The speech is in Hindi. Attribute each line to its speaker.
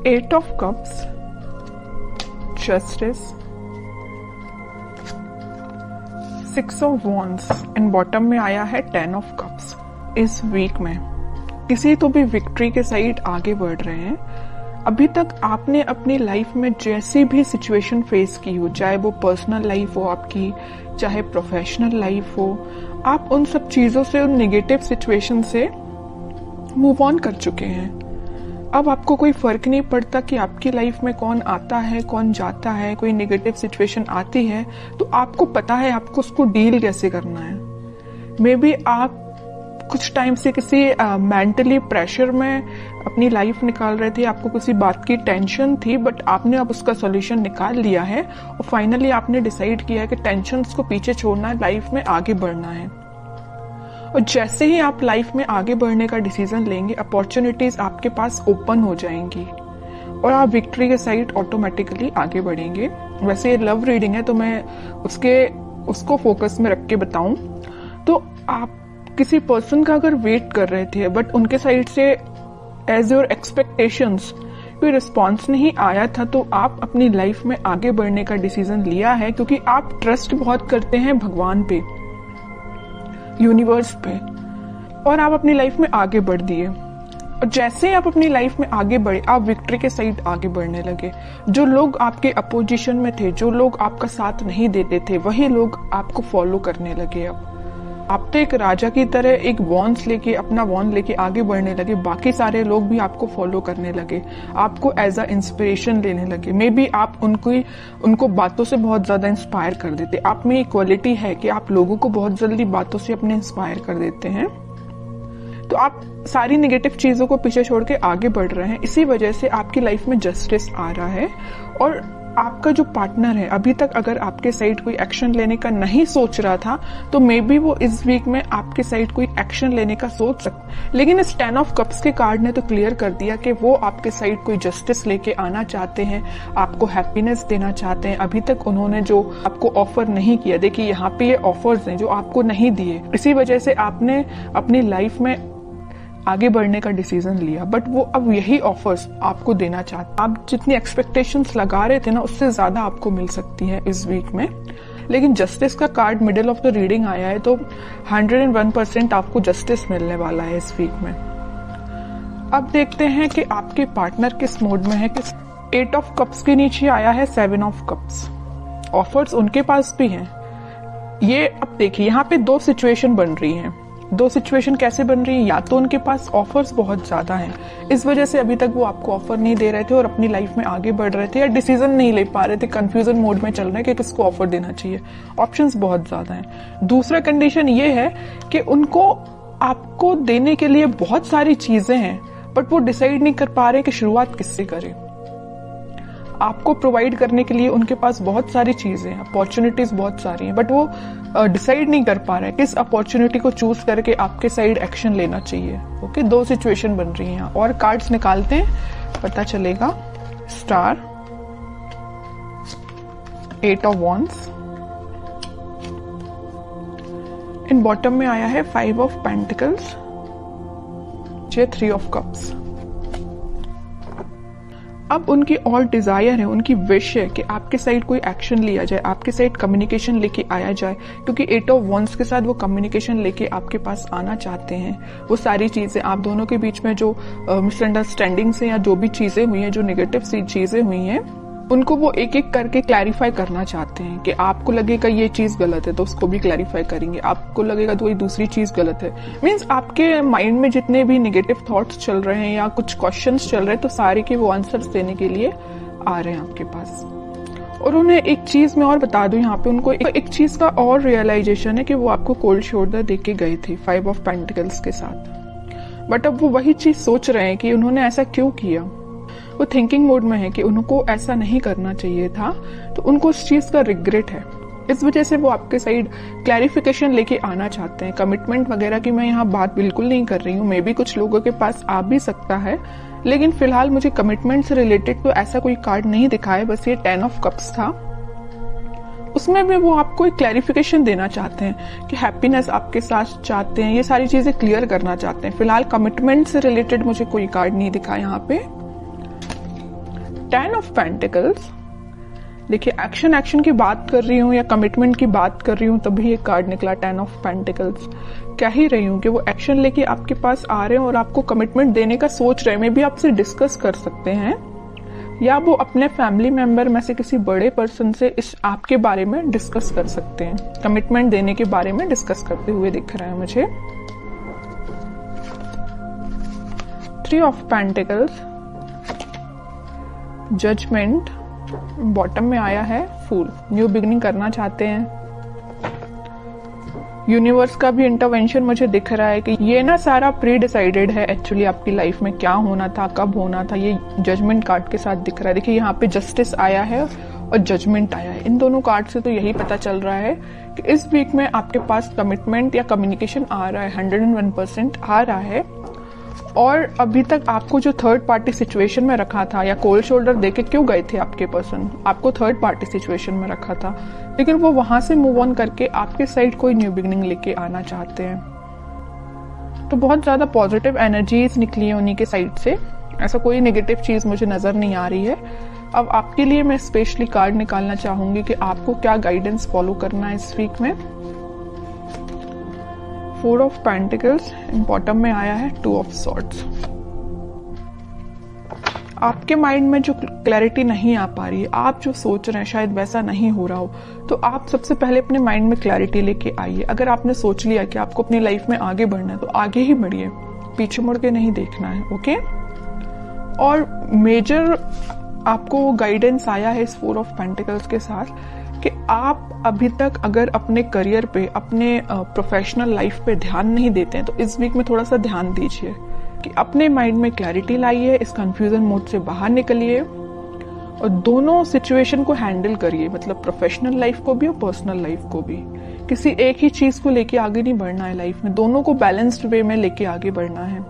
Speaker 1: 8 of Cups, Justice, 6 of Wands and bottom में आया है 10 of Cups। इस वीक में किसी तो भी विक्ट्री के साइड आगे बढ़ रहे हैं। अभी तक आपने अपनी लाइफ में जैसी भी सिचुएशन फेस की हो, चाहे वो पर्सनल लाइफ हो आपकी, चाहे प्रोफेशनल लाइफ हो, आप उन सब चीजों से, उन नेगेटिव सिचुएशन से मूव ऑन कर चुके हैं। अब आपको कोई फर्क नहीं पड़ता कि आपकी लाइफ में कौन आता है, कौन जाता है। कोई नेगेटिव सिचुएशन आती है तो आपको पता है आपको उसको डील कैसे करना है। मे बी आप कुछ टाइम से किसी मेंटली प्रेशर में अपनी लाइफ निकाल रहे थे, आपको किसी बात की टेंशन थी, बट आपने अब उसका सॉल्यूशन निकाल लिया है और फाइनली आपने डिसाइड किया है कि टेंशन्स को पीछे छोड़ना है, लाइफ में आगे बढ़ना है। और जैसे ही आप लाइफ में आगे बढ़ने का डिसीजन लेंगे, अपॉर्चुनिटीज आपके पास ओपन हो जाएंगी और आप विक्ट्री के साइड ऑटोमेटिकली आगे बढ़ेंगे। वैसे ये लव रीडिंग है तो मैं उसको फोकस में रख के बताऊं तो आप किसी पर्सन का अगर वेट कर रहे थे बट उनके साइड से एज योर एक्सपेक्टेशंस कोई रिस्पॉन्स नहीं आया था, तो आप अपनी लाइफ में आगे बढ़ने का डिसीजन लिया है क्योंकि आप ट्रस्ट बहुत करते हैं भगवान पे, यूनिवर्स पे, और आप अपनी लाइफ में आगे बढ़ दिए। और जैसे ही आप अपनी लाइफ में आगे बढ़े, आप विक्ट्री के साइड आगे बढ़ने लगे। जो लोग आपके अपोजिशन में थे, जो लोग आपका साथ नहीं देते थे, वही लोग आपको फॉलो करने लगे। अब आप तो एक राजा की तरह एक वॉन्स लेके, अपना वॉन्ड लेके आगे बढ़ने लगे। बाकी सारे लोग भी आपको फॉलो करने लगे, आपको एज अ इंस्पिरेशन लेने लगे। मे बी आप उनको बातों से बहुत ज्यादा इंस्पायर कर देते। आप में एक क्वालिटी है कि आप लोगों को बहुत जल्दी बातों से अपने इंस्पायर कर देते हैं। तो आप सारी नेगेटिव चीजों को पीछे छोड़ के आगे बढ़ रहे हैं। इसी वजह से आपकी लाइफ में जस्टिस आ रहा है। और आपका जो पार्टनर है, अभी तक अगर आपके साइड कोई एक्शन लेने का नहीं सोच रहा था तो मे बी वो इस वीक में आपके साइड कोई एक्शन लेने का सोच सकता। लेकिन इस 10 ऑफ कप्स के कार्ड ने तो क्लियर कर दिया कि वो आपके साइड कोई जस्टिस लेके आना चाहते हैं, आपको हैप्पीनेस देना चाहते हैं। अभी तक उन्होंने जो आपको ऑफर नहीं किया, देखिए यहाँ पे ये ऑफर्स हैं जो आपको नहीं दिए, इसी वजह से आपने अपनी लाइफ में आगे बढ़ने का डिसीजन लिया। बट वो अब यही ऑफर्स आपको देना चाहते। आप जितनी एक्सपेक्टेशंस लगा रहे थे ना, उससे ज्यादा आपको मिल सकती है इस वीक में। लेकिन जस्टिस का card middle of the reading आया है तो 101% आपको जस्टिस मिलने वाला है इस वीक में। अब देखते हैं कि आपके पार्टनर किस मोड में है। 8 ऑफ कप्स के नीचे आया है 7 ऑफ कप्स। ऑफर्स उनके पास भी हैं। ये अब देखिए यहाँ पे दो सिचुएशन बन रही हैं। दो सिचुएशन कैसे बन रही है? या तो उनके पास ऑफर्स बहुत ज्यादा हैं, इस वजह से अभी तक वो आपको ऑफर नहीं दे रहे थे और अपनी लाइफ में आगे बढ़ रहे थे, या डिसीजन नहीं ले पा रहे थे, कंफ्यूजन मोड में चल रहे हैं कि किसको ऑफर देना चाहिए। ऑप्शंस बहुत ज्यादा हैं। दूसरा कंडीशन ये है कि उनको आपको देने के लिए बहुत सारी चीजें हैं बट वो डिसाइड नहीं कर पा रहे कि शुरुआत किससे करें। आपको प्रोवाइड करने के लिए उनके पास बहुत सारी चीजें हैं, अपॉर्चुनिटीज बहुत सारी हैं, बट वो डिसाइड नहीं कर पा रहे हैं किस अपॉर्चुनिटी को चूज करके आपके साइड एक्शन लेना चाहिए। ओके, दो सिचुएशन बन रही हैं। और कार्ड्स निकालते हैं, पता चलेगा। Star, 8 of wands, in bottom में आया है 5 ऑफ पेंटिकल्स, 3 ऑफ कप्स। अब उनकी और डिजायर है, उनकी विश है कि आपके साइड कोई एक्शन लिया जाए, आपके साइड कम्युनिकेशन लेके आया जाए, क्योंकि 8 ऑफ वॉन्ड्स के साथ वो कम्युनिकेशन लेके आपके पास आना चाहते हैं। वो सारी चीजें, आप दोनों के बीच में जो मिसअंडरस्टैंडिंग से या जो भी चीजें हुई हैं, जो नेगेटिव सी चीजें हुई हैं, उनको वो एक एक करके क्लैरिफाई करना चाहते हैं। कि आपको लगेगा ये चीज गलत है तो उसको भी क्लैरिफाई करेंगे, आपको लगेगा तो कोई दूसरी चीज गलत है। मीन्स आपके माइंड में जितने भी नेगेटिव थॉट्स चल रहे हैं या कुछ क्वेश्चंस चल रहे हैं, तो सारे के वो आंसर्स देने के लिए आ रहे हैं आपके पास। और उन्हें एक चीज मैं और बता दूं, यहाँ पे उनको एक चीज का और रियलाइजेशन है कि वो आपको कोल्ड शोल्डर दे के गए थे 5 ऑफ पेंटिकल्स के साथ, बट अब वो वही चीज सोच रहे हैं कि उन्होंने ऐसा क्यों किया। वो थिंकिंग मोड में है कि उनको ऐसा नहीं करना चाहिए था, तो उनको उस चीज का रिग्रेट है। इस वजह से वो आपके साइड क्लैरिफिकेशन लेके आना चाहते हैं। कमिटमेंट वगैरह की मैं यहाँ बात बिल्कुल नहीं कर रही हूँ, मे बी कुछ लोगों के पास आ भी सकता है, लेकिन फिलहाल मुझे कमिटमेंट से रिलेटेड तो ऐसा कोई कार्ड नहीं दिखा है। बस ये 10 ऑफ कप्स था, उसमें भी वो आपको एक क्लैरिफिकेशन देना चाहते हैं कि हैप्पीनेस आपके साथ चाहते हैं, ये सारी चीजें क्लियर करना चाहते हैं। फिलहाल कमिटमेंट से रिलेटेड मुझे कोई कार्ड नहीं दिखा यहाँ पे। 10 ऑफ पेंटिकल्स, देखिए एक्शन की बात कर रही हूँ या कमिटमेंट की बात कर रही हूँ तभी ये कार्ड निकला 10 ऑफ पेंटिकल्स। कह ही रही हूँ कि वो एक्शन लेके आपके पास आ रहे हैं और आपको कमिटमेंट देने का सोच रहे हैं। मे भी आपसे डिस्कस कर सकते हैं या वो अपने फैमिली मेंबर में से किसी बड़े पर्सन से इस आपके बारे में डिस्कस कर सकते हैं, कमिटमेंट देने के बारे में डिस्कस करते हुए दिख रहा है मुझे। 3 ऑफ पेंटिकल्स, जजमेंट, बॉटम में आया है फूल, न्यू बिगनिंग करना चाहते हैं। यूनिवर्स का भी इंटरवेंशन मुझे दिख रहा है कि ये ना सारा प्री डिसाइडेड है एक्चुअली आपकी लाइफ में क्या होना था, कब होना था, ये जजमेंट कार्ड के साथ दिख रहा है। देखिए यहाँ पे जस्टिस आया है और जजमेंट आया है। इन दोनों कार्ड से तो यही पता चल रहा है कि इस वीक में आपके पास कमिटमेंट या कम्युनिकेशन आ रहा है, 101% आ रहा है। और अभी तक आपको जो थर्ड पार्टी सिचुएशन में रखा था या कोल्ड शोल्डर देके क्यों गए थे आपके पर्सन, आपको थर्ड पार्टी सिचुएशन में रखा था, लेकिन वो वहां से मूव ऑन करके आपके साइड कोई न्यू बिगनिंग लेके आना चाहते हैं। तो बहुत ज्यादा पॉजिटिव एनर्जीज निकली है उन्हीं के साइड से, ऐसा कोई नेगेटिव चीज मुझे नजर नहीं आ रही है। अब आपके लिए मैं स्पेशली कार्ड निकालना चाहूंगी कि आपको क्या गाइडेंस फॉलो करना है इस वीक में। 4 ऑफ पेंटिकल्स, बॉटम में आया है 2 ऑफ सॉर्ड्स। आपके माइंड में जो क्लैरिटी नहीं आ पा रही है, आप जो सोच रहे हैं शायद वैसा नहीं हो रहा हो, तो आप सबसे पहले अपने माइंड में क्लैरिटी लेके आइए। अगर आपने सोच लिया कि आपको अपनी लाइफ में आगे बढ़ना है तो आगे ही बढ़िए, पीछे मुड़ के नहीं देखना है, ओके। और मेजर आपको गाइडेंस आया है इस 4 ऑफ पेंटिकल्स के साथ कि आप अभी तक अगर अपने करियर पे, अपने प्रोफेशनल लाइफ पे ध्यान नहीं देते हैं तो इस वीक में थोड़ा सा ध्यान दीजिए कि अपने माइंड में क्लैरिटी लाइए, इस कंफ्यूजन मोड से बाहर निकलिए और दोनों सिचुएशन को हैंडल करिए, मतलब प्रोफेशनल लाइफ को भी और पर्सनल लाइफ को भी। किसी एक ही चीज को लेके आगे नहीं बढ़ना है लाइफ में, दोनों को बैलेंस्ड वे में लेके आगे बढ़ना है।